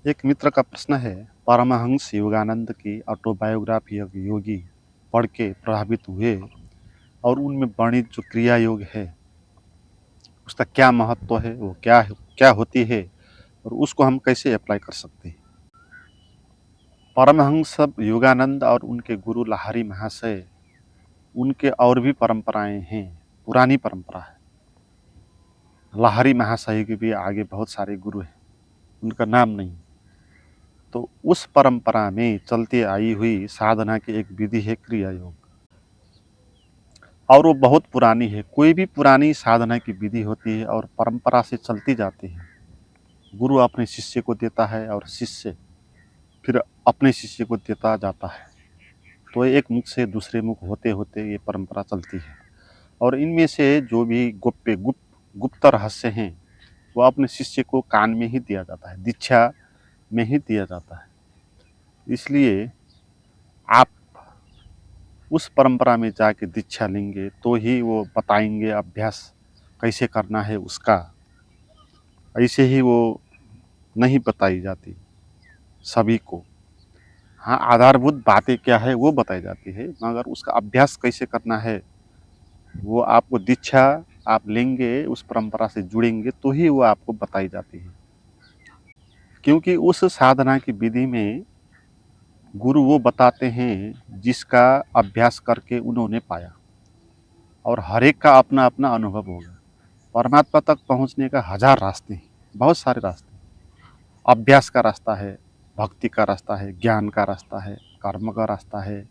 एक मित्र का प्रश्न है, परमहंस योगानंद की ऑटोबायोग्राफी ऑफ योगी पढ़ के प्रभावित हुए और उनमें वर्णित जो क्रिया योग है उसका क्या महत्व है, वो क्या होती है और उसको हम कैसे अप्लाई कर सकते हैं। परमहंस योगानंद और उनके गुरु लाहिरी महाशय, उनके और भी परंपराएं हैं, पुरानी परंपरा है। लाहिरी महाशय के भी आगे बहुत सारे गुरु हैं, उनका नाम नहीं। तो उस परंपरा में चलती आई हुई साधना की एक विधि है क्रिया योग, और वो बहुत पुरानी है। कोई भी पुरानी साधना की विधि होती है और परंपरा से चलती जाती है। गुरु अपने शिष्य को देता है और शिष्य फिर अपने शिष्य को देता जाता है। तो एक मुख से दूसरे मुख होते होते ये परंपरा चलती है। और इनमें से जो भी गुप्त रहस्य हैं वो अपने शिष्य को कान में ही दिया जाता है, दीक्षा में ही दिया जाता है। इसलिए आप उस परंपरा में जाके दीक्षा लेंगे तो ही वो बताएंगे अभ्यास कैसे करना है उसका। ऐसे ही वो नहीं बताई जाती सभी को। हाँ, आधारभूत बातें क्या है वो बताई जाती है, मगर उसका अभ्यास कैसे करना है वो आपको दीक्षा आप लेंगे, उस परंपरा से जुड़ेंगे तो ही वो आपको बताई जाती है। क्योंकि उस साधना की विधि में गुरु वो बताते हैं जिसका अभ्यास करके उन्होंने पाया, और हर एक का अपना अपना अनुभव होगा। परमात्मा तक पहुंचने का हजार रास्ते हैं, बहुत सारे रास्ते। अभ्यास का रास्ता है, भक्ति का रास्ता है, ज्ञान का रास्ता है, कर्म का रास्ता है,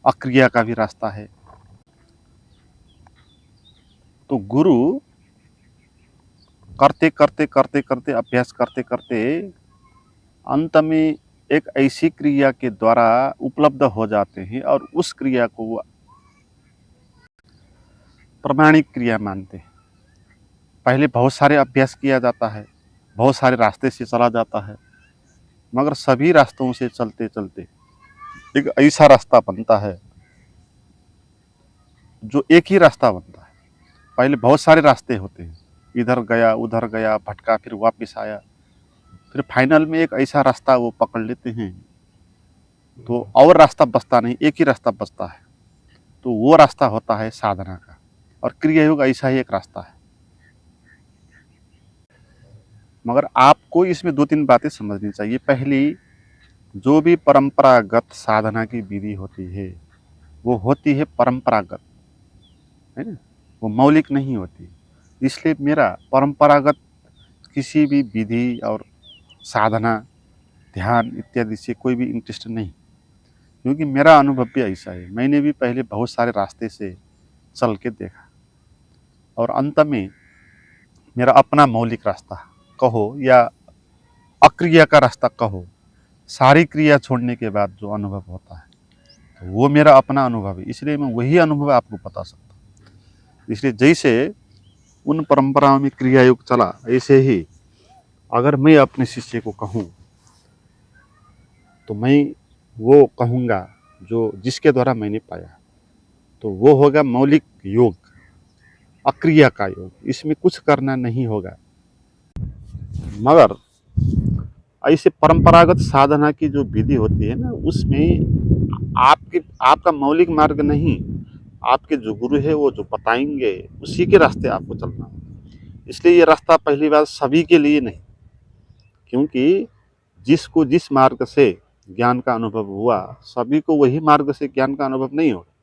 अक्रिया का भी रास्ता है। तो गुरु करते करते करते करते अभ्यास करते करते अंत में एक ऐसी क्रिया के द्वारा उपलब्ध हो जाते हैं और उस क्रिया को वो प्रमाणिक क्रिया मानते हैं। पहले बहुत सारे अभ्यास किया जाता है, बहुत सारे रास्ते से चला जाता है, मगर सभी रास्तों से चलते चलते एक ऐसा रास्ता बनता है जो एक ही रास्ता बनता है। पहले बहुत सारे रास्ते होते हैं, इधर गया उधर गया भटका फिर वापस आया, फिर फाइनल में एक ऐसा रास्ता वो पकड़ लेते हैं। तो और रास्ता बचता नहीं, एक ही रास्ता बचता है। तो वो रास्ता होता है साधना का, और क्रिया योग ऐसा ही एक रास्ता है। मगर आपको इसमें दो तीन बातें समझनी चाहिए। पहली, जो भी परंपरागत साधना की विधि होती है वो होती है परंपरागत, है ना, वो मौलिक नहीं होती। इसलिए मेरा परंपरागत किसी भी विधि और साधना, ध्यान इत्यादि से कोई भी इंटरेस्ट नहीं। क्योंकि मेरा अनुभव भी ऐसा है, मैंने भी पहले बहुत सारे रास्ते से चल के देखा, और अंत में मेरा अपना मौलिक रास्ता कहो या अक्रिया का रास्ता कहो, सारी क्रिया छोड़ने के बाद जो अनुभव होता है तो वो मेरा अपना अनुभव है। इसलिए मैं वही अनुभव आपको बता सकता हूँ। इसलिए जैसे उन परंपराओं में क्रिया योग चला, ऐसे ही अगर मैं अपने शिष्य को कहूँ तो मैं वो कहूँगा जो जिसके द्वारा मैंने पाया, तो वो होगा मौलिक योग, अक्रिया का योग। इसमें कुछ करना नहीं होगा। मगर ऐसे परंपरागत साधना की जो विधि होती है ना, उसमें आपका मौलिक मार्ग नहीं, आपके जो गुरु है वो जो बताएंगे उसी के रास्ते आपको चलना है। इसलिए ये रास्ता पहली बार सभी के लिए नहीं, क्योंकि जिसको जिस मार्ग से ज्ञान का अनुभव हुआ, सभी को वही मार्ग से ज्ञान का अनुभव नहीं होगा।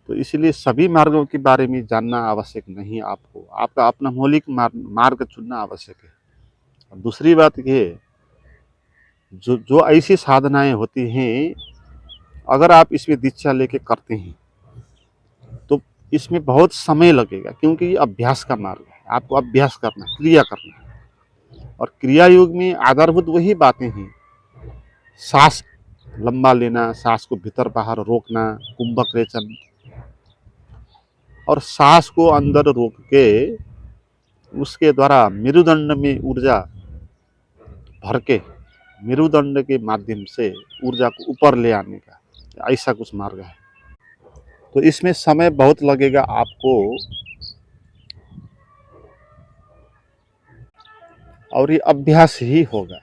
तो इसलिए सभी मार्गों के बारे में जानना आवश्यक नहीं, आपको आपका अपना मौलिक मार्ग चुनना आवश्यक है। और दूसरी बात ये, जो जो ऐसी साधनाएं होती हैं, अगर आप इसमें दीक्षा लेके करते हैं तो इसमें बहुत समय लगेगा, क्योंकि ये अभ्यास का मार्ग है। आपको अभ्यास करना, क्रिया करना है। और क्रिया योग में आधारभूत वही बातें हैं, सांस लंबा लेना, सांस को भीतर बाहर रोकना, कुंभक रेचन, और सांस को अंदर रोक के उसके द्वारा मेरुदंड में ऊर्जा भर के मेरुदंड के माध्यम से ऊर्जा को ऊपर ले आने का, ऐसा कुछ मार्ग है। तो इसमें समय बहुत लगेगा आपको। और ये अभ्यास ही होगा।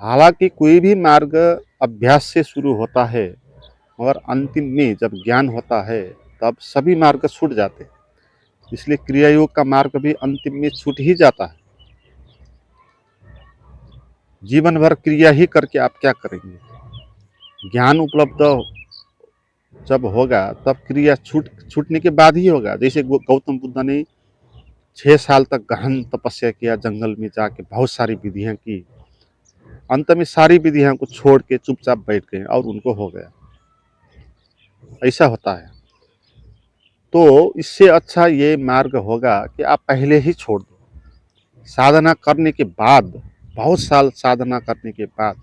हालांकि कोई भी मार्ग अभ्यास से शुरू होता है, मगर अंतिम में जब ज्ञान होता है तब सभी मार्ग छूट जाते हैं। इसलिए क्रिया योग का मार्ग भी अंतिम में छूट ही जाता है। जीवन भर क्रिया ही करके आप क्या करेंगे? ज्ञान उपलब्ध जब होगा तब क्रिया छूटने के बाद ही होगा। जैसे गौतम बुद्ध ने 6 साल तक गहन तपस्या किया, जंगल में जाके बहुत सारी विधियां की, अंत में सारी विधियां को छोड़ के चुपचाप बैठ गए और उनको हो गया। ऐसा होता है। तो इससे अच्छा ये मार्ग होगा कि आप पहले ही छोड़ दो। साधना करने के बाद, बहुत साल साधना करने के बाद,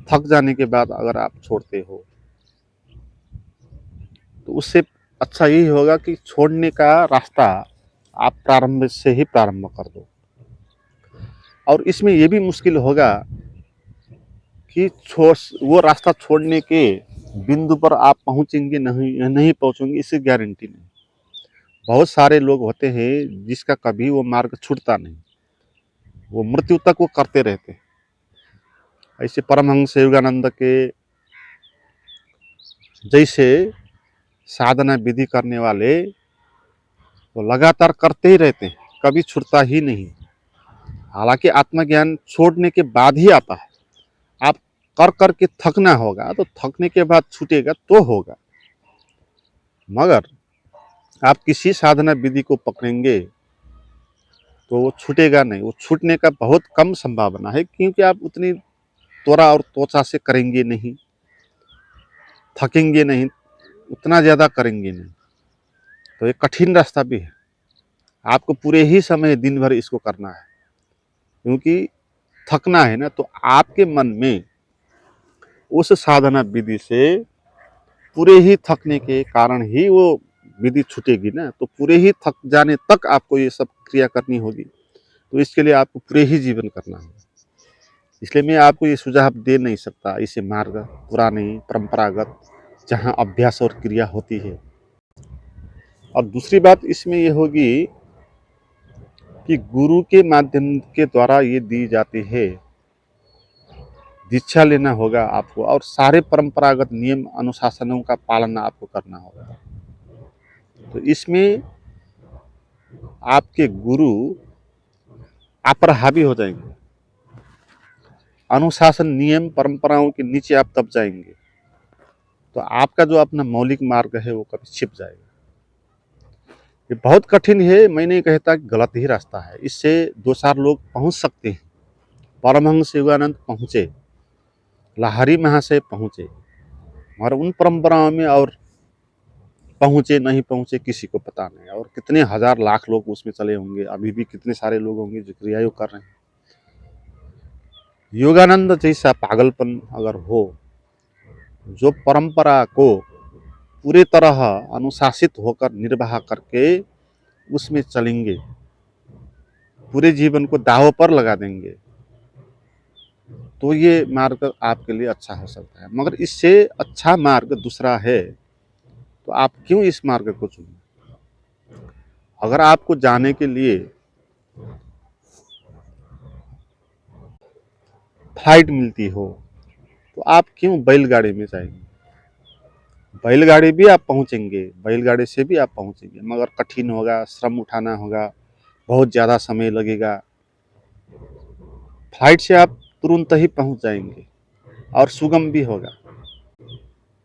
थक जाने के बाद अगर आप छोड़ते हो तो उससे अच्छा यही होगा कि छोड़ने का रास्ता आप प्रारंभ से ही प्रारंभ कर दो। और इसमें यह भी मुश्किल होगा कि वो रास्ता छोड़ने के बिंदु पर आप पहुंचेंगे नहीं पहुंचेंगे, इसकी गारंटी नहीं। बहुत सारे लोग होते हैं जिसका कभी वो मार्ग छूटता नहीं, वो मृत्यु तक वो करते रहते हैं। ऐसे परमहंस योगानंद के जैसे साधना विधि करने वाले वो लगातार करते ही रहते हैं, कभी छूटता ही नहीं। हालांकि आत्मज्ञान छोड़ने के बाद ही आता है। आप कर करके थकना होगा, तो थकने के बाद छूटेगा तो होगा। मगर आप किसी साधना विधि को पकड़ेंगे तो वो छूटेगा नहीं। वो छूटने का बहुत कम संभावना है, क्योंकि आप उतनी त्वरा और त्वचा से करेंगे नहीं, थकेंगे नहीं, उतना ज़्यादा करेंगे नहीं। तो ये कठिन रास्ता भी है। आपको पूरे ही समय दिन भर इसको करना है, क्योंकि थकना है ना। तो आपके मन में उस साधना विधि से पूरे ही थकने के कारण ही वो विधि छूटेगी ना। तो पूरे ही थक जाने तक आपको ये सब क्रिया करनी होगी। तो इसके लिए आपको पूरे ही जीवन करना होगा। इसलिए मैं आपको ये सुझाव दे नहीं सकता इसे मार्ग पुराने परंपरागत जहाँ अभ्यास और क्रिया होती है। और दूसरी बात इसमें ये होगी कि गुरु के माध्यम के द्वारा ये दी जाती है, दीक्षा लेना होगा आपको, और सारे परंपरागत नियम अनुशासनों का पालन आपको करना होगा। तो इसमें आपके गुरु आप पर हावी हो जाएंगे। अनुशासन नियम परंपराओं के नीचे आप दब जाएंगे, तो आपका जो अपना मौलिक मार्ग है वो कभी छिप जाएगा। ये बहुत कठिन है, मैं नहीं कहता कि गलत ही रास्ता है। इससे 2-4 लोग पहुंच सकते हैं। परमहंस योगानंद पहुंचे, लाहिरी महाशय पहुंचे, मगर उन परंपराओं में और पहुंचे नहीं पहुंचे किसी को पता नहीं। और कितने हजार लाख लोग उसमें चले होंगे, अभी भी कितने सारे लोग होंगे जो क्रिया योग कर रहे हैं। योगानंद जैसा पागलपन अगर हो, जो परंपरा को पूरी तरह अनुशासित होकर निर्वाह करके उसमें चलेंगे, पूरे जीवन को दांव पर लगा देंगे, तो ये मार्ग आपके लिए अच्छा हो सकता है। मगर इससे अच्छा मार्ग दूसरा है, तो आप क्यों इस मार्ग को चुनें? अगर आपको जाने के लिए फ्लाइट मिलती हो, तो आप क्यों बैलगाड़ी में जाएंगे? बैलगाड़ी भी आप पहुंचेंगे, बैलगाड़ी से भी आप पहुंचेंगे, मगर कठिन होगा, श्रम उठाना होगा, बहुत ज़्यादा समय लगेगा। फ्लाइट से आप तुरंत ही पहुंच जाएंगे और सुगम भी होगा।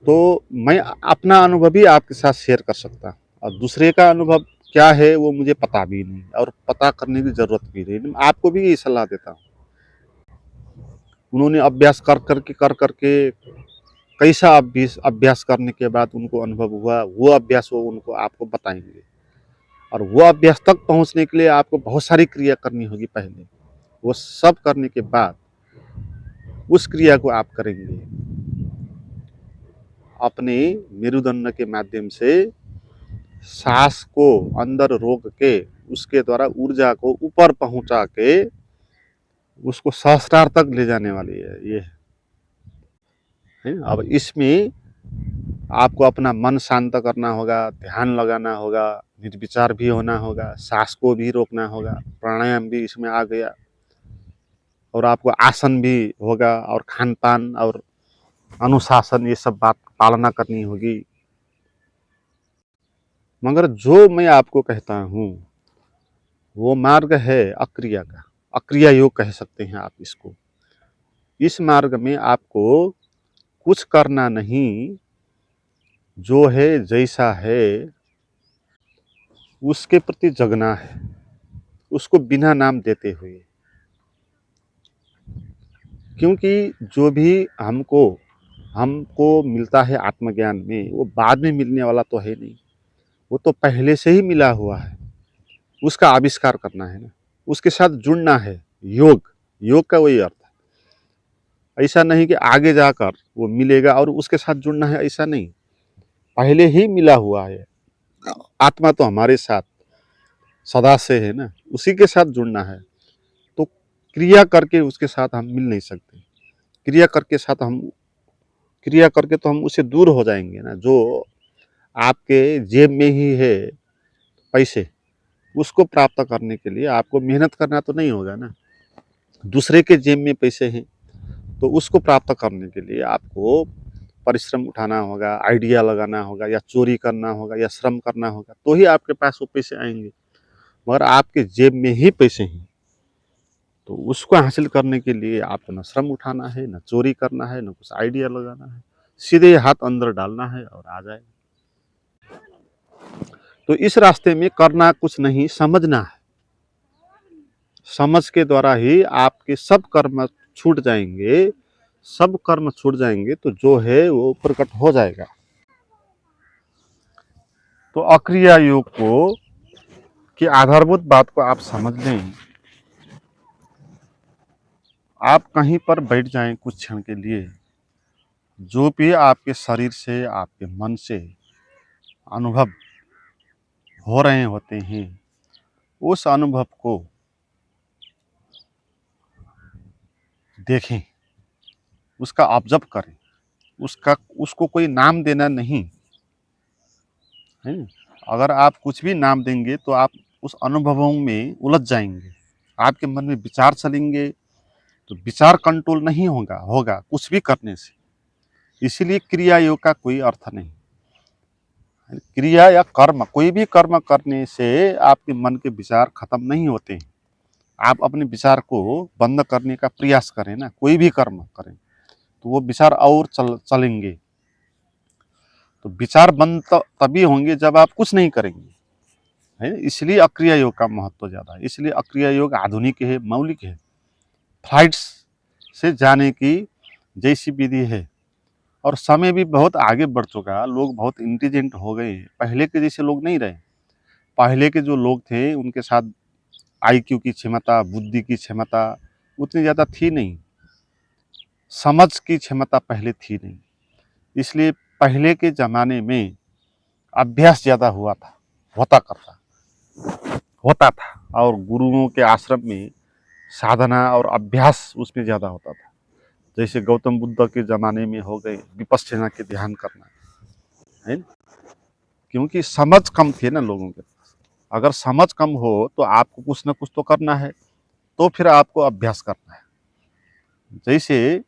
तो मैं अपना अनुभव भी आपके साथ शेयर कर सकता हूँ, और दूसरे का अनुभव क्या है वो मुझे पता भी नहीं, और पता करने की ज़रूरत भी नहीं। आपको भी यही सलाह देता हूँ। उन्होंने अभ्यास कर करके कैसा अभ्यास करने के बाद उनको अनुभव हुआ, वो अभ्यास वो उनको आपको बताएंगे। और वो अभ्यास तक पहुंचने के लिए आपको बहुत सारी क्रिया करनी होगी पहले। वो सब करने के बाद उस क्रिया को आप करेंगे अपने मेरुदंड के माध्यम से, सांस को अंदर रोक के उसके द्वारा ऊर्जा को ऊपर पहुंचा के उसको सहस्त्रार तक ले जाने वाली है ये है। अब इसमें आपको अपना मन शांत करना होगा, ध्यान लगाना होगा, निर्विचार भी होना होगा, सांस को भी रोकना होगा, प्राणायाम भी इसमें आ गया, और आपको आसन भी होगा, और खान पान और अनुशासन, ये सब बात पालना करनी होगी। मगर जो मैं आपको कहता हूँ वो मार्ग है अक्रिया का, अक्रिया योग कह सकते हैं आप इसको। इस मार्ग में आपको कुछ करना नहीं, जो है जैसा है उसके प्रति जगना है, उसको बिना नाम देते हुए। क्योंकि जो भी हमको हमको मिलता है आत्मज्ञान में, वो बाद में मिलने वाला तो है नहीं, वो तो पहले से ही मिला हुआ है। उसका आविष्कार करना है ना, उसके साथ जुड़ना है। योग, योग का वही अर्थ है। ऐसा नहीं कि आगे जाकर वो मिलेगा और उसके साथ जुड़ना है, ऐसा नहीं, पहले ही मिला हुआ है। आत्मा तो हमारे साथ सदा से है ना, उसी के साथ जुड़ना है। तो क्रिया करके उसके साथ हम मिल नहीं सकते। क्रिया करके तो हम उससे दूर हो जाएंगे ना। जो आपके जेब में ही है पैसे, उसको प्राप्त करने के लिए आपको मेहनत करना तो नहीं होगा ना। दूसरे के जेब में पैसे हैं, तो उसको प्राप्त करने के लिए आपको परिश्रम उठाना होगा, आइडिया लगाना होगा, या चोरी करना होगा, या श्रम करना होगा, तो ही आपके पास वो पैसे आएंगे। मगर आपके जेब में ही पैसे हैं, तो उसको हासिल करने के लिए आपको न श्रम उठाना है, न चोरी करना है, न कुछ आइडिया लगाना है, सीधे हाथ अंदर डालना है और आ जाएगा। तो इस रास्ते में करना कुछ नहीं, समझना है। समझ के द्वारा ही आपके सब कर्म छूट जाएंगे। सब कर्म छूट जाएंगे तो जो है वो प्रकट हो जाएगा। तो अक्रिया योग को की आधारभूत बात को आप समझ लें। आप कहीं पर बैठ जाएं कुछ क्षण के लिए, जो भी आपके शरीर से, आपके मन से अनुभव हो रहे होते हैं, उस अनुभव को देखें, उसका ऑब्जर्व करें। उसको कोई नाम देना नहीं है। अगर आप कुछ भी नाम देंगे तो आप उस अनुभवों में उलझ जाएंगे। आपके मन में विचार चलेंगे, तो विचार कंट्रोल नहीं होगा कुछ भी करने से। इसीलिए क्रिया योग का कोई अर्थ नहीं। क्रिया या कर्म, कोई भी कर्म करने से आपके मन के विचार खत्म नहीं होते हैं। आप अपने विचार को बंद करने का प्रयास करें ना, कोई भी कर्म करें, तो वो विचार और चलेंगे। तो विचार बंद तभी होंगे जब आप कुछ नहीं करेंगे, है। इसलिए अक्रिया योग का महत्व ज़्यादा है। इसलिए अक्रिया योग आधुनिक है, मौलिक है। फ्लाइट्स से जाने की जैसी विधि है, और समय भी बहुत आगे बढ़ चुका, लोग बहुत इंटेलिजेंट हो गए हैं। पहले के जैसे लोग नहीं रहे। पहले के जो लोग थे उनके साथ आईक्यू की क्षमता, बुद्धि की क्षमता उतनी ज़्यादा थी नहीं, समझ की क्षमता पहले थी नहीं। इसलिए पहले के ज़माने में अभ्यास ज़्यादा होता था, और गुरुओं के आश्रम में साधना और अभ्यास उसमें ज़्यादा होता था। जैसे गौतम बुद्ध के ज़माने में हो गए विपश्यना के ध्यान करना, है ना। क्योंकि समझ कम थी ना लोगों के पास। अगर समझ कम हो तो आपको कुछ ना कुछ तो करना है, तो फिर आपको अभ्यास करना है। जैसे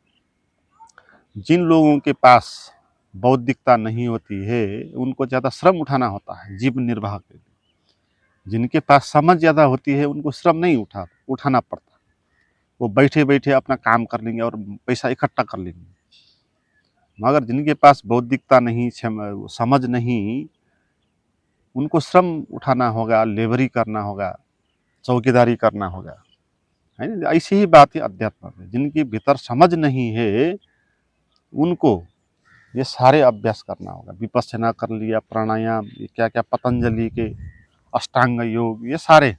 जिन लोगों के पास बौद्धिकता नहीं होती है, उनको ज़्यादा श्रम उठाना होता है जीवन निर्वाह के लिए। जिनके पास समझ ज़्यादा होती है उनको श्रम नहीं उठाना पड़ता। वो बैठे बैठे अपना काम कर लेंगे और पैसा इकट्ठा कर लेंगे। मगर जिनके पास बौद्धिकता नहीं, समझ नहीं, उनको श्रम उठाना होगा, लेबरी करना होगा, चौकीदारी करना होगा, है ना। ऐसी ही बात है अध्यात्म में। जिनके भीतर समझ नहीं है उनको ये सारे अभ्यास करना होगा। विपश्यना कर लिया, प्राणायाम, ये क्या क्या पतंजलि के अष्टांग योग, ये सारे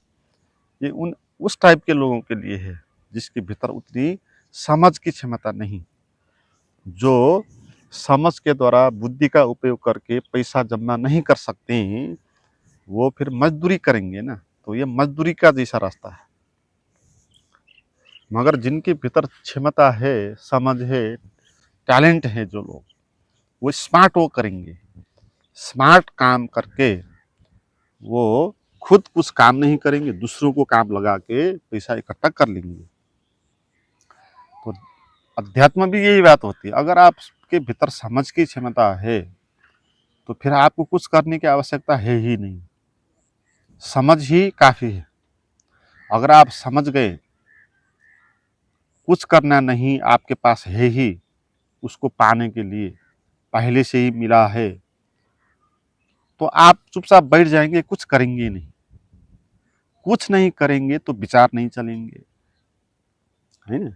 ये उस टाइप के लोगों के लिए है जिसके भीतर उतनी समझ की क्षमता नहीं। जो समझ के द्वारा बुद्धि का उपयोग करके पैसा जमा नहीं कर सकते हैं, वो फिर मजदूरी करेंगे ना, तो ये मजदूरी का जैसा रास्ता है। मगर जिनके भीतर क्षमता है, समझ है, टैलेंट है, जो लोग वो स्मार्ट वो करेंगे, स्मार्ट काम करके वो खुद कुछ काम नहीं करेंगे, दूसरों को काम लगा के पैसा इकट्ठा कर लेंगे। तो अध्यात्म भी यही बात होती है। अगर आपके भीतर समझ की क्षमता है तो फिर आपको कुछ करने की आवश्यकता है ही नहीं, समझ ही काफी है। अगर आप समझ गए कुछ करना नहीं, आपके पास है ही, उसको पाने के लिए पहले से ही मिला है, तो आप चुपचाप बैठ जाएंगे, कुछ करेंगे नहीं। कुछ नहीं करेंगे तो विचार नहीं चलेंगे, है ना।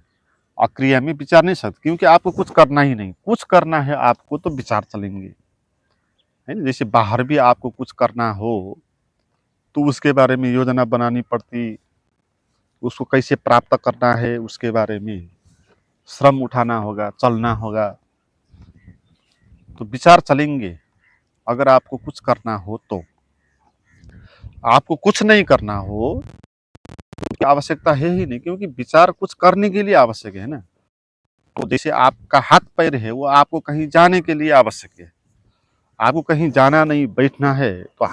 अक्रिया में विचार नहीं सकते, क्योंकि आपको कुछ करना ही नहीं। कुछ करना है आपको तो विचार चलेंगे, है ना। जैसे बाहर भी आपको कुछ करना हो तो उसके बारे में योजना बनानी पड़ती, उसको कैसे प्राप्त करना है उसके बारे में श्रम उठाना होगा, चलना होगा, तो विचार चलेंगे। अगर आपको कुछ करना हो तो, आपको कुछ नहीं करना हो तो आवश्यकता है ही नहीं, क्योंकि विचार कुछ करने के लिए आवश्यक है ना। तो जैसे आपका हाथ पैर है, वो आपको कहीं जाने के लिए आवश्यक है। आपको कहीं जाना नहीं, बैठना है, तो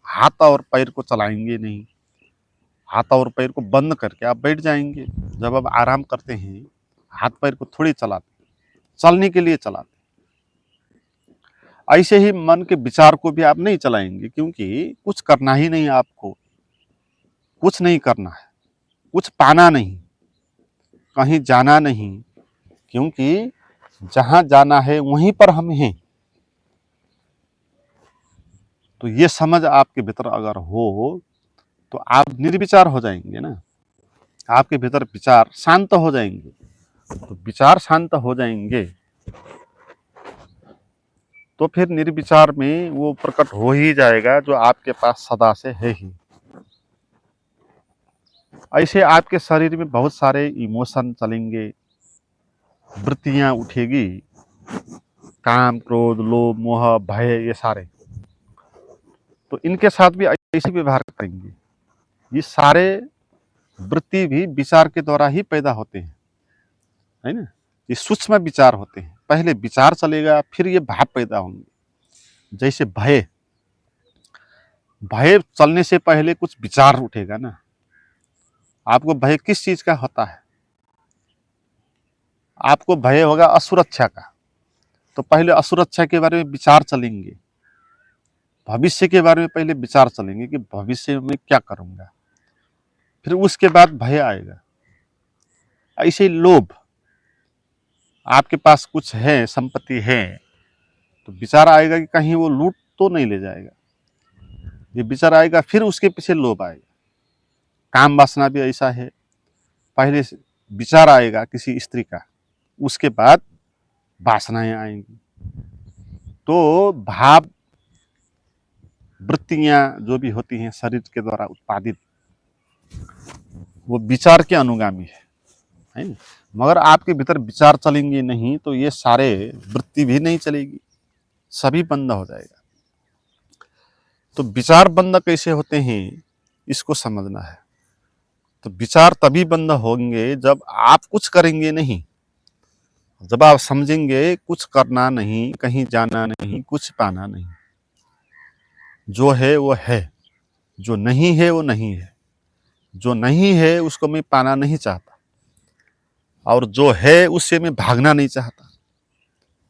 हाथ और पैर को चलाएंगे नहीं, हाथ और पैर को बंद करके आप बैठ जाएंगे। जब आप आराम करते हैं, हाथ पैर को थोड़ी चलाते, चलने के लिए चलाते। ऐसे ही मन के विचार को भी आप नहीं चलाएंगे, क्योंकि कुछ करना ही नहीं, आपको कुछ नहीं करना है, कुछ पाना नहीं, कहीं जाना नहीं, क्योंकि जहां जाना है वहीं पर हम हैं। तो ये समझ आपके भीतर अगर हो तो आप निर्विचार हो जाएंगे ना, आपके भीतर विचार शांत हो जाएंगे। तो विचार शांत हो जाएंगे तो फिर निर्विचार में वो प्रकट हो ही जाएगा जो आपके पास सदा से है ही। ऐसे आपके शरीर में बहुत सारे इमोशन चलेंगे, वृत्तियां उठेगी, काम, क्रोध, लोभ, मोह, भय, ये सारे। तो इनके साथ भी ऐसे व्यवहार करेंगे। ये सारे वृत्ति भी विचार के द्वारा ही पैदा होते हैं, है ना। ये सूक्ष्म विचार होते हैं, पहले विचार चलेगा फिर ये भाव पैदा होंगे। जैसे भय, भय चलने से पहले कुछ विचार उठेगा ना। आपको भय किस चीज का होता है? आपको भय होगा असुरक्षा का, तो पहले असुरक्षा के बारे में विचार चलेंगे। भविष्य के बारे में पहले विचार चलेंगे कि भविष्य में क्या करूंगा, फिर उसके बाद भय आएगा। ऐसे लोभ, आपके पास कुछ है, संपत्ति है, तो विचार आएगा कि कहीं वो लूट तो नहीं ले जाएगा, ये विचार आएगा, फिर उसके पीछे लोभ आएगा। काम वासना भी ऐसा है, पहले विचार आएगा किसी स्त्री का, उसके बाद वासनाएं आएंगी। तो भाव, वृत्तियां जो भी होती हैं शरीर के द्वारा उत्पादित, वो विचार के अनुगामी है ना। मगर आपके भीतर विचार चलेंगे नहीं तो ये सारे वृत्ति भी नहीं चलेगी, सभी बंद हो जाएगा। तो विचार बंद कैसे होते हैं इसको समझना है। तो विचार तभी बंद होंगे जब आप कुछ करेंगे नहीं, जब आप समझेंगे कुछ करना नहीं, कहीं जाना नहीं, कुछ पाना नहीं। जो है वो है, जो नहीं है वो नहीं है। जो नहीं है उसको मैं पाना नहीं चाहता, और जो है उससे मैं भागना नहीं चाहता।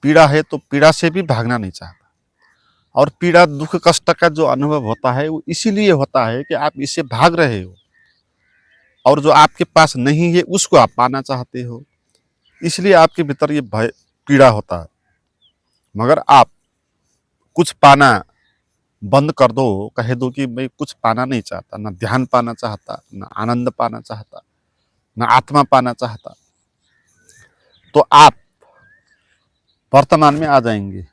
पीड़ा है तो पीड़ा से भी भागना नहीं चाहता। और पीड़ा, दुख, कष्ट का जो अनुभव होता है वो इसीलिए होता है कि आप इससे भाग रहे हो, और जो आपके पास नहीं है उसको आप पाना चाहते हो, इसलिए आपके भीतर ये भय, पीड़ा होता है। मगर आप कुछ पाना बंद कर दो, कह दो कि मैं कुछ पाना नहीं चाहता, ना ध्यान पाना चाहता, ना आनंद पाना चाहता, ना आत्मा पाना चाहता, तो आप वर्तमान में आ जाएंगे।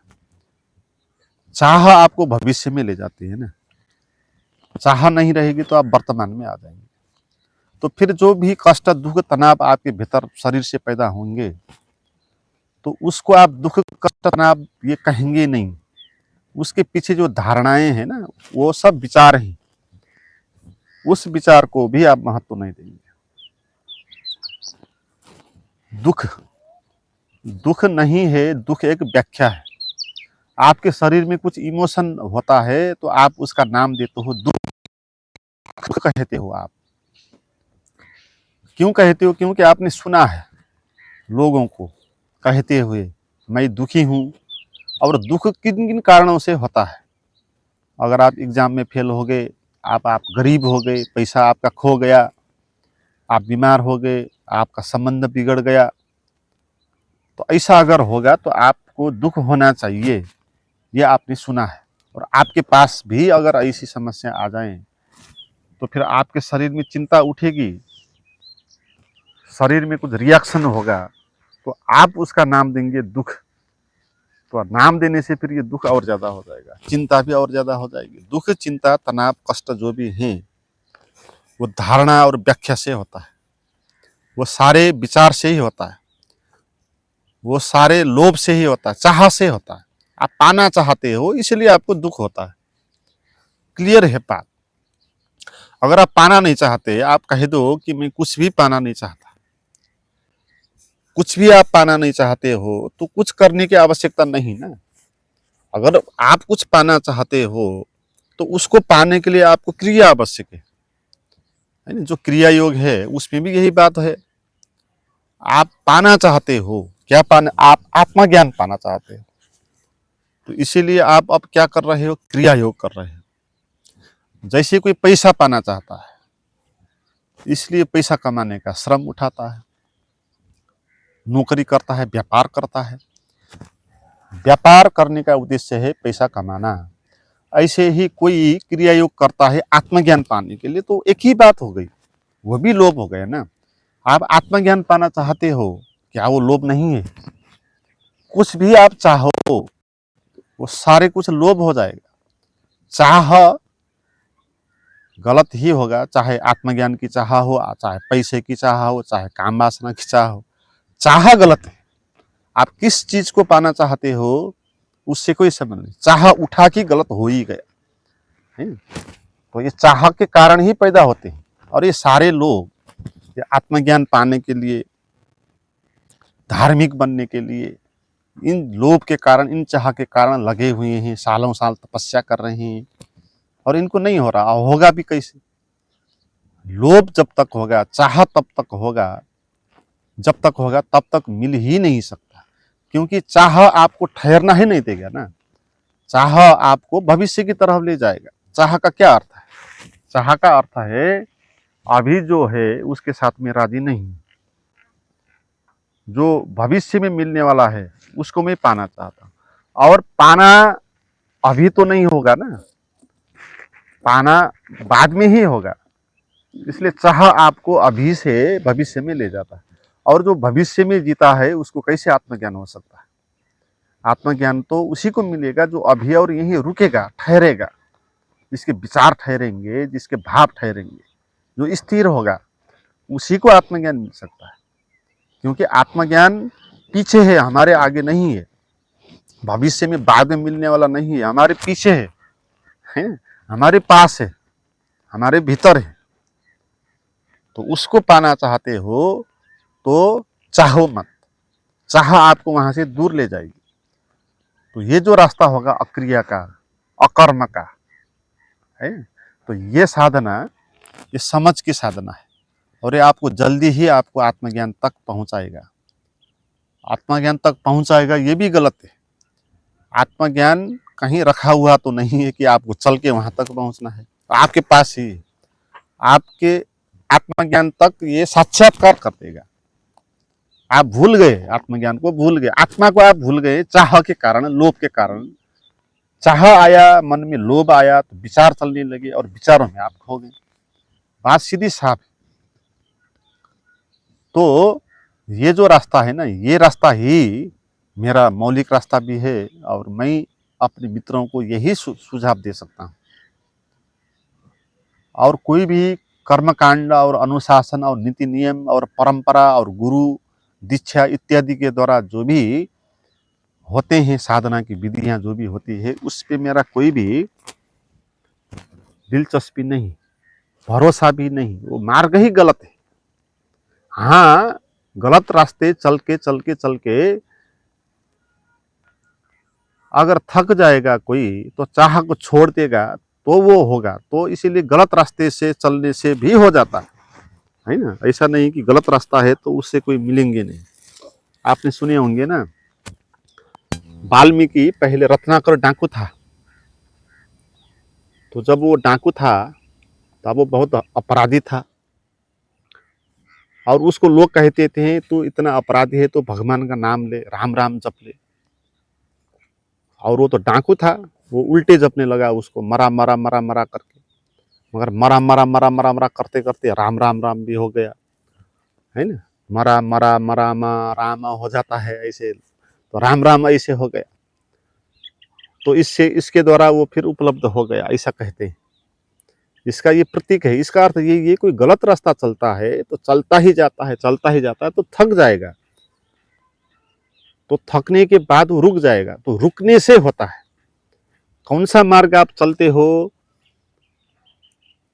चाह आपको भविष्य में ले जाती है ना, चाह नहीं रहेगी तो आप वर्तमान में आ जाएंगे। तो फिर जो भी कष्ट, दुख, तनाव आपके भीतर शरीर से पैदा होंगे, तो उसको आप दुख, कष्ट, तनाव ये कहेंगे नहीं। उसके पीछे जो धारणाएं हैं ना, वो सब विचार ही, उस विचार को भी आप महत्व नहीं देंगे। दुख, दुख नहीं है, दुख एक व्याख्या है। आपके शरीर में कुछ इमोशन होता है तो आप उसका नाम देते हो दुख कहते हो आप। क्यों कहते हो? क्योंकि आपने सुना है लोगों को कहते हुए मैं दुखी हूँ। और दुख किन किन कारणों से होता है? अगर आप एग्जाम में फेल हो गए, आप गरीब हो गए, पैसा आपका खो गया, आप बीमार हो गए, आपका संबंध बिगड़ गया, तो ऐसा अगर होगा तो आपको दुख होना चाहिए, ये आपने सुना है। और आपके पास भी अगर ऐसी समस्या आ जाए तो फिर आपके शरीर में चिंता उठेगी, शरीर में कुछ रिएक्शन होगा, तो आप उसका नाम देंगे दुख। तो नाम देने से फिर ये दुख और ज़्यादा हो जाएगा, चिंता भी और ज़्यादा हो जाएगी। दुख, चिंता, तनाव, कष्ट जो भी हैं वो धारणा और व्याख्या से होता है, वो सारे विचार से ही होता है, वो सारे लोभ से ही होता है, चाह से होता है। आप पाना चाहते हो इसलिए आपको दुख होता है। क्लियर है बात? अगर आप पाना नहीं चाहते, आप कह दो कि मैं कुछ भी पाना नहीं चाहता, कुछ भी आप पाना नहीं चाहते हो तो कुछ करने की आवश्यकता नहीं ना। अगर आप कुछ पाना चाहते हो तो उसको पाने के लिए आपको क्रिया आवश्यक है ना? जो क्रिया योग है उसमें भी यही बात है। आप पाना चाहते हो, क्या पाना? आप आत्मज्ञान पाना चाहते हो, तो इसीलिए आप अब क्या कर रहे हो? क्रिया योग कर रहे हो। जैसे कोई पैसा पाना चाहता है, इसलिए पैसा कमाने का श्रम उठाता है, नौकरी करता है, व्यापार करता है। व्यापार करने का उद्देश्य है पैसा कमाना। ऐसे ही कोई क्रिया योग करता है आत्मज्ञान पाने के लिए, तो एक ही बात हो गई, वो भी लोभ हो गया ना। आप आत्मज्ञान पाना चाहते हो, क्या वो लोभ नहीं है? कुछ भी आप चाहो वो सारे कुछ लोभ हो जाएगा। चाह गलत ही होगा, चाहे आत्मज्ञान की चाह हो, चाहे पैसे की चाह हो, चाहे काम वासना की चाह हो। चाह गलत है। आप किस चीज को पाना चाहते हो उससे कोई संबंध नहीं, चाह उठा के गलत हो ही गया है। तो ये चाह के कारण ही पैदा होते हैं। और ये सारे लोग ये आत्मज्ञान पाने के लिए, धार्मिक बनने के लिए, इन लोभ के कारण, इन चाह के कारण लगे हुए हैं, सालों साल तपस्या कर रहे हैं, और इनको नहीं हो रहा। होगा भी कैसे? लोभ जब तक होगा, चाह तब तक होगा, जब तक होगा तब तक मिल ही नहीं सकता। क्योंकि चाह आपको ठहरना ही नहीं देगा ना। चाह आपको भविष्य की तरफ ले जाएगा। चाह का क्या अर्थ है? चाह का अर्थ है अभी जो है उसके साथ में राजी नहीं, जो भविष्य में मिलने वाला है उसको मैं पाना चाहता हूं। और पाना अभी तो नहीं होगा ना, पाना बाद में ही होगा। इसलिए चाह आपको अभी से भविष्य में ले जाता है। और जो भविष्य में जीता है उसको कैसे आत्मज्ञान हो सकता है? आत्मज्ञान तो उसी को मिलेगा जो अभी और यहीं रुकेगा, ठहरेगा, जिसके विचार ठहरेंगे, जिसके भाव ठहरेंगे, जो स्थिर होगा, उसी को आत्मज्ञान मिल सकता है। क्योंकि आत्मज्ञान पीछे है, हमारे आगे नहीं है, भविष्य में बाद में मिलने वाला नहीं है, हमारे पीछे है, हमारे पास है, हमारे भीतर है। तो उसको पाना चाहते हो तो चाहो मत, चाह आपको वहां से दूर ले जाएगी। तो ये जो रास्ता होगा अक्रिया का, अकर्म का है, तो ये साधना, ये समझ की साधना है। और ये आपको जल्दी ही आपको आत्मज्ञान तक पहुंचाएगा। आत्मज्ञान तक पहुंचाएगा ये भी गलत है। आत्मज्ञान कहीं रखा हुआ तो नहीं है कि आपको चल के वहां तक पहुंचना है, आपके पास ही, आपके आत्मज्ञान तक ये साक्षात्कार कर देगा। आप भूल गए, आत्मज्ञान को भूल गए, आत्मा को आप भूल गए चाह के कारण, लोभ के कारण। चाह आया, मन में लोभ आया तो विचार चलने लगे और विचारों में आप खो गए। बात सीधी साफ। तो ये जो रास्ता है ना, ये रास्ता ही मेरा मौलिक रास्ता भी है, और मैं अपने मित्रों को यही सुझाव दे सकता हूँ। और कोई भी कर्मकांड और अनुशासन और नीति नियम और परंपरा और गुरु दीक्षा इत्यादि के द्वारा जो भी होते हैं, साधना की विधियां जो भी होती है, उस पे मेरा कोई भी दिलचस्पी नहीं, भरोसा भी नहीं। वो मार्ग ही गलत है। हाँ, गलत रास्ते चल के अगर थक जाएगा कोई तो चाह को छोड़ देगा तो वो होगा। तो इसीलिए गलत रास्ते से चलने से भी हो जाता है ना। ऐसा नहीं कि गलत रास्ता है तो उससे कोई मिलेंगे नहीं। आपने सुने होंगे ना, वाल्मीकि पहले रत्नाकर डाकू था। तो जब वो डाकू था तब वो बहुत अपराधी था, और उसको लोग कहते थे तू इतना अपराधी है तो भगवान का नाम ले, राम राम जप ले। और वो तो डाकू था, वो उल्टे जपने लगा, उसको मरा मरा मरा मरा करके। मगर मरा मरा मरा मरा मरा करते करते राम राम राम भी हो गया, है ना। मरा मरा मरा राम हो जाता है ऐसे, तो राम राम ऐसे हो गया। तो इससे इसके द्वारा वो फिर उपलब्ध हो गया, ऐसा कहते हैं। इसका ये प्रतीक है। इसका अर्थ ये कोई गलत रास्ता चलता है तो चलता ही जाता है, चलता ही जाता है, तो थक जाएगा। तो थकने के बाद वो रुक जाएगा, तो रुकने से होता है। कौन सा मार्ग आप चलते हो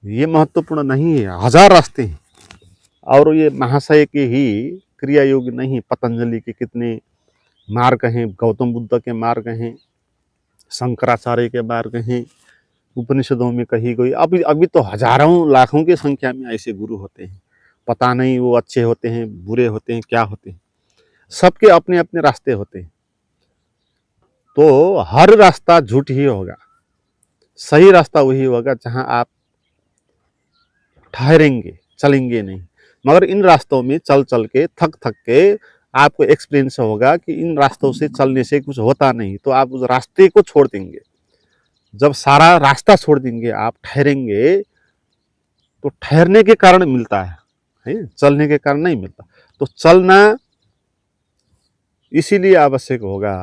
ये महत्वपूर्ण नहीं है, हजार रास्ते हैं। और ये महाशय के ही क्रिया योग नहीं, पतंजलि के कितने मार्ग हैं, गौतम बुद्ध के मार्ग हैं, शंकराचार्य के मार्ग हैं, उपनिषदों में कही गई। अभी अभी तो हजारों लाखों की संख्या में ऐसे गुरु होते हैं। पता नहीं वो अच्छे होते हैं, बुरे होते हैं, क्या होते हैं, सबके अपने अपने रास्ते होते हैं। तो हर रास्ता झूठ ही होगा, सही रास्ता वही होगा जहां आप ठहरेंगे, चलेंगे नहीं। मगर इन रास्तों में चल चल के थक थक के आपको एक्सपीरियंस होगा कि इन रास्तों से चलने से कुछ होता नहीं, तो आप उस रास्ते को छोड़ देंगे। जब सारा रास्ता छोड़ देंगे, आप ठहरेंगे, तो ठहरने के कारण मिलता है, चलने के कारण नहीं मिलता। तो चलना इसीलिए आवश्यक होगा,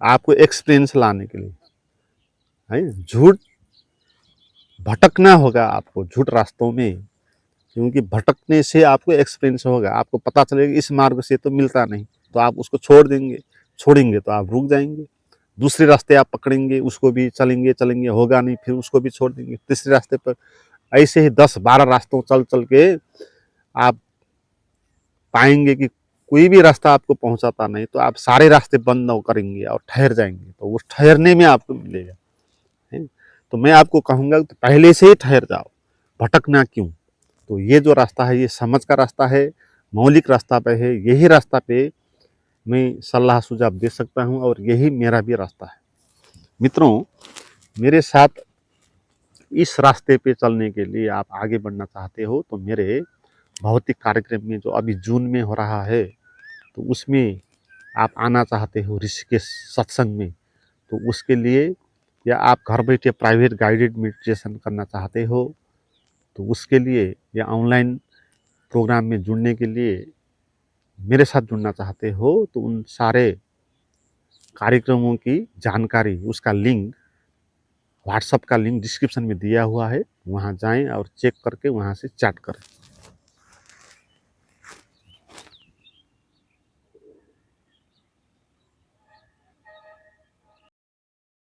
आपको एक्सपीरियंस लाने के लिए, है। झूठ भटकना होगा आपको झूठ रास्तों में, क्योंकि भटकने से आपको एक्सपीरियंस होगा, आपको पता चलेगा इस मार्ग से तो मिलता नहीं, तो आप उसको छोड़ देंगे। छोड़ेंगे तो आप रुक जाएंगे। दूसरे रास्ते आप पकड़ेंगे, उसको भी चलेंगे चलेंगे, होगा नहीं, फिर उसको भी छोड़ देंगे, तीसरे रास्ते पर। ऐसे ही 10-12 रास्तों चल चल के आप पाएंगे कि कोई भी रास्ता आपको पहुंचाता नहीं, तो आप सारे रास्ते बंद करेंगे और ठहर जाएंगे, तो उस ठहरने में आपको मिलेगा, है। तो मैं आपको कहूंगा कि पहले से ही ठहर जाओ, भटकना क्यों। तो ये जो रास्ता है ये समझ का रास्ता है, मौलिक रास्ता पे है। यही रास्ता पे मैं सलाह सुझाव दे सकता हूँ, और यही मेरा भी रास्ता है। मित्रों, मेरे साथ इस रास्ते पे चलने के लिए आप आगे बढ़ना चाहते हो तो मेरे भौतिक कार्यक्रम में जो अभी जून में हो रहा है, तो उसमें आप आना चाहते हो ऋषिकेश सत्संग में, तो उसके लिए, या आप घर बैठे प्राइवेट गाइडेड मेडिटेशन करना चाहते हो तो उसके लिए, या ऑनलाइन प्रोग्राम में जुड़ने के लिए मेरे साथ जुड़ना चाहते हो, तो उन सारे कार्यक्रमों की जानकारी, उसका लिंक, व्हाट्सएप का लिंक डिस्क्रिप्शन में दिया हुआ है, वहाँ जाएं और चेक करके वहाँ से चैट करें।